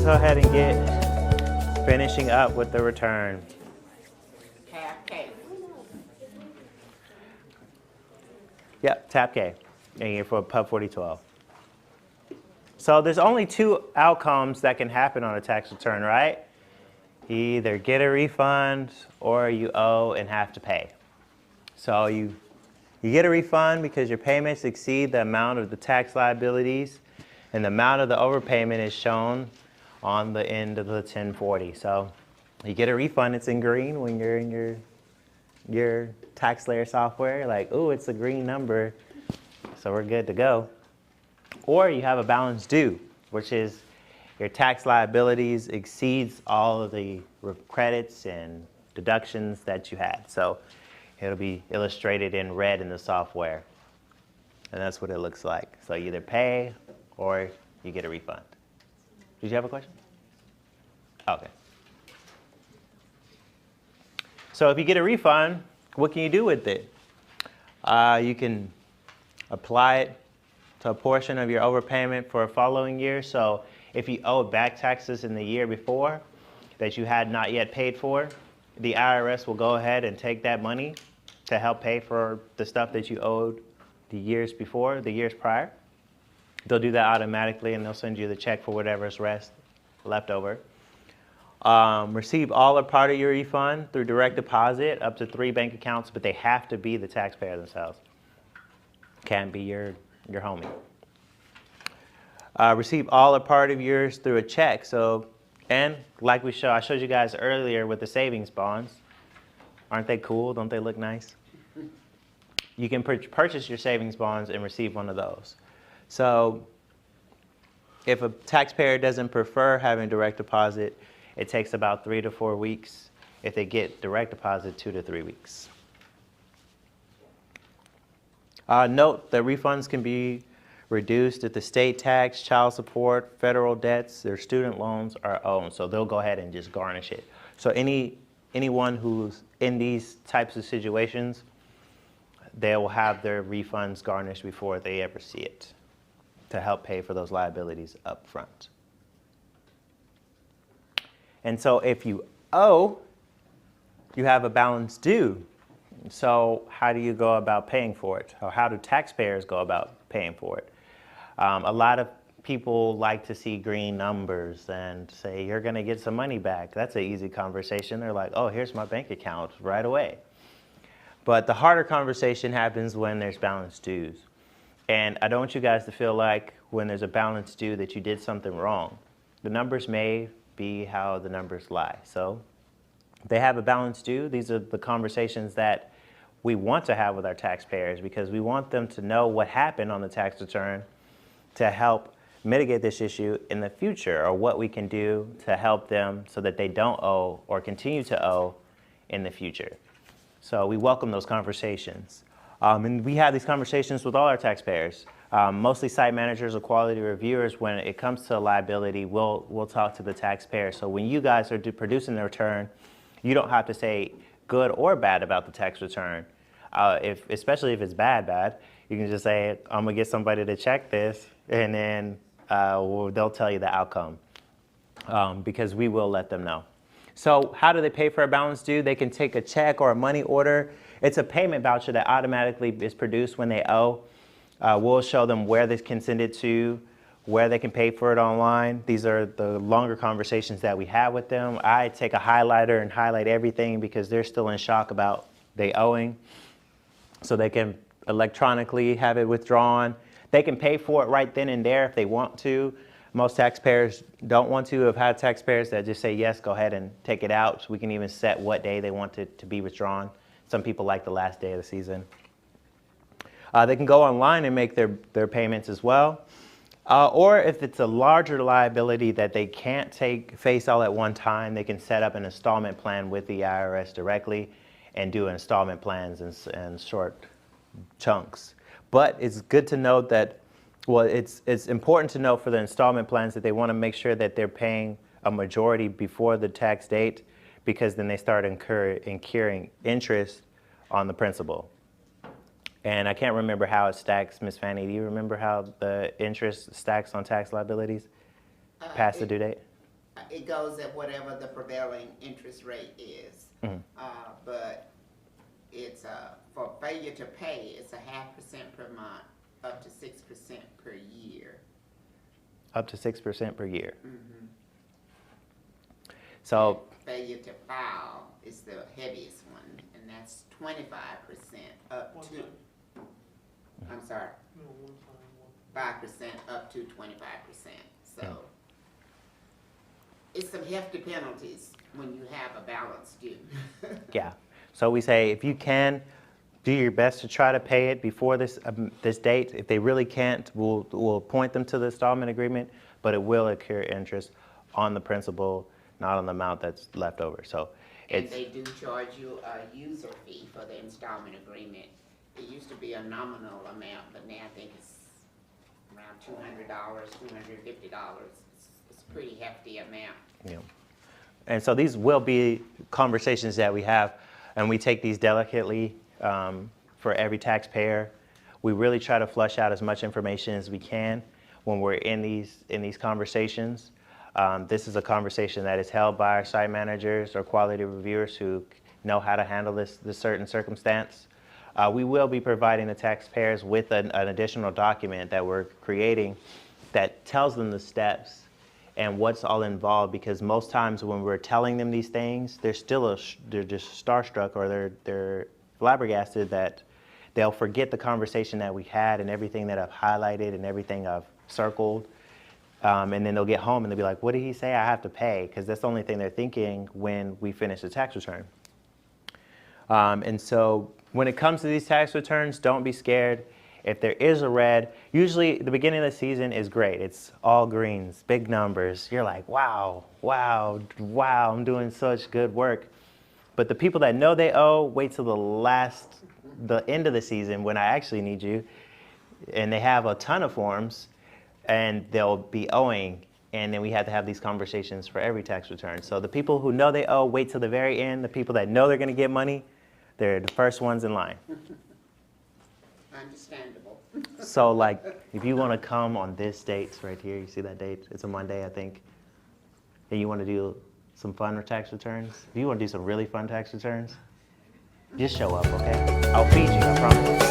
go ahead and get finishing up with the return. Half K. Yep, tap K. And you're for Pub 4012. So there's only two outcomes that can happen on a tax return, right? You either get a refund or you owe and have to pay. So you get a refund because your payments exceed the amount of the tax liabilities, and the amount of the overpayment is shown on the end of the 1040. So you get a refund, it's in green when you're in your tax layer software, like, oh, it's a green number, so we're good to go. Or you have a balance due, which is your tax liabilities exceeds all of the credits and deductions that you had. So it'll be illustrated in red in the software. And that's what it looks like. So you either pay or you get a refund. Did you have a question? Okay. So if you get a refund, what can you do with it? You can apply it to a portion of your overpayment for a following year. So if you owed back taxes in the year before that you had not yet paid for, the IRS will go ahead and take that money to help pay for the stuff that you owed the years before, the years prior. They'll do that automatically, and they'll send you the check for whatever's left over. Receive all or part of your refund through direct deposit up to 3 bank accounts, but they have to be the taxpayer themselves. Can't be your homie. Receive all or part of yours through a check. So, and like I showed you guys earlier with the savings bonds. Aren't they cool? Don't they look nice? You can purchase your savings bonds and receive one of those. So if a taxpayer doesn't prefer having direct deposit, it takes about 3 to 4 weeks. If they get direct deposit, 2 to 3 weeks. Note that refunds can be reduced if the state tax, child support, federal debts, their student loans are owed. So they'll go ahead and just garnish it. So anyone who's in these types of situations, they will have their refunds garnished before they ever see it to help pay for those liabilities up front. And so if you owe, you have a balance due. So how do you go about paying for it? Or how do taxpayers go about paying for it? A lot of people like to see green numbers and say, you're going to get some money back. That's an easy conversation. They're like, oh, here's my bank account right away. But the harder conversation happens when there's balance dues. And I don't want you guys to feel like when there's a balance due that you did something wrong. The numbers may be how the numbers lie. So they have a balance due. These are the conversations that we want to have with our taxpayers because we want them to know what happened on the tax return to help mitigate this issue in the future, or what we can do to help them so that they don't owe or continue to owe in the future. So we welcome those conversations. And we have these conversations with all our taxpayers, mostly site managers or quality reviewers. When it comes to liability, we'll talk to the taxpayer. So when you guys are producing the return, you don't have to say good or bad about the tax return. Especially if it's bad, you can just say, I'm gonna get somebody to check this, and then they'll tell you the outcome because we will let them know. So how do they pay for a balance due? They can take a check or a money order. It's a payment voucher that automatically is produced when they owe. We'll show them where they can send it to, where they can pay for it online. These are the longer conversations that we have with them. I take a highlighter and highlight everything because they're still in shock about they owing. So they can electronically have it withdrawn. They can pay for it right then and there if they want to. Most taxpayers don't want to. I've had taxpayers that just say, yes, go ahead and take it out. So we can even set what day they want it to be withdrawn. Some people like the last day of the season. They can go online and make their payments as well. Or if it's a larger liability that they can't face all at one time, they can set up an installment plan with the IRS directly and do installment plans in short chunks. But it's good to note that, well, it's important to note for the installment plans that they want to make sure that they're paying a majority before the tax date, because then they start incurring interest on the principal. And I can't remember how it stacks. Ms. Fanny, do you remember how the interest stacks on tax liabilities past the due date? It goes at whatever the prevailing interest rate is. But it's, for failure to pay, it's 0.5% per month, up to 6% per year. Up to 6% per year. So Failure to file is the heaviest one, and that's 25% up to, I'm sorry, 5% up to 25%. So it's some hefty penalties when you have a balance due. yeah. So we say if you can, do your best to try to pay it before this date. If they really can't, we'll point them to the installment agreement, but it will accrue interest on the principal, not on the amount that's left over. So And they do charge you a user fee for the installment agreement. It used to be a nominal amount, but now I think it's around $200, $250. It's a pretty hefty amount. Yeah. And so these will be conversations that we have, and we take these delicately for every taxpayer. We really try to flush out as much information as we can when we're in these conversations. This is a conversation that is held by our site managers or quality reviewers who know how to handle this certain circumstance. We will be providing the taxpayers with an additional document that we're creating that tells them the steps and what's all involved, because most times when we're telling them these things, they're just starstruck, or they're flabbergasted that they'll forget the conversation that we had and everything that I've highlighted and everything I've circled. And then they'll get home and they'll be like, what did he say I have to pay? Because that's the only thing they're thinking when we finish the tax return. And so when it comes to these tax returns, don't be scared. If there is a red, usually the beginning of the season is great. It's all greens, big numbers. You're like, wow, wow, wow, I'm doing such good work. But the people that know they owe, wait till the end of the season when I actually need you, and they have a ton of forms, and they'll be owing, and then we have to have these conversations for every tax return. So the people who know they owe, wait till the very end. The people that know they're going to get money, they're the first ones in line. Understandable. So like, if you want to come on this date right here, you see that date? It's a Monday, I think. And you want to do some fun tax returns? If you want to do some really fun tax returns, just show up, okay? I'll feed you, I promise.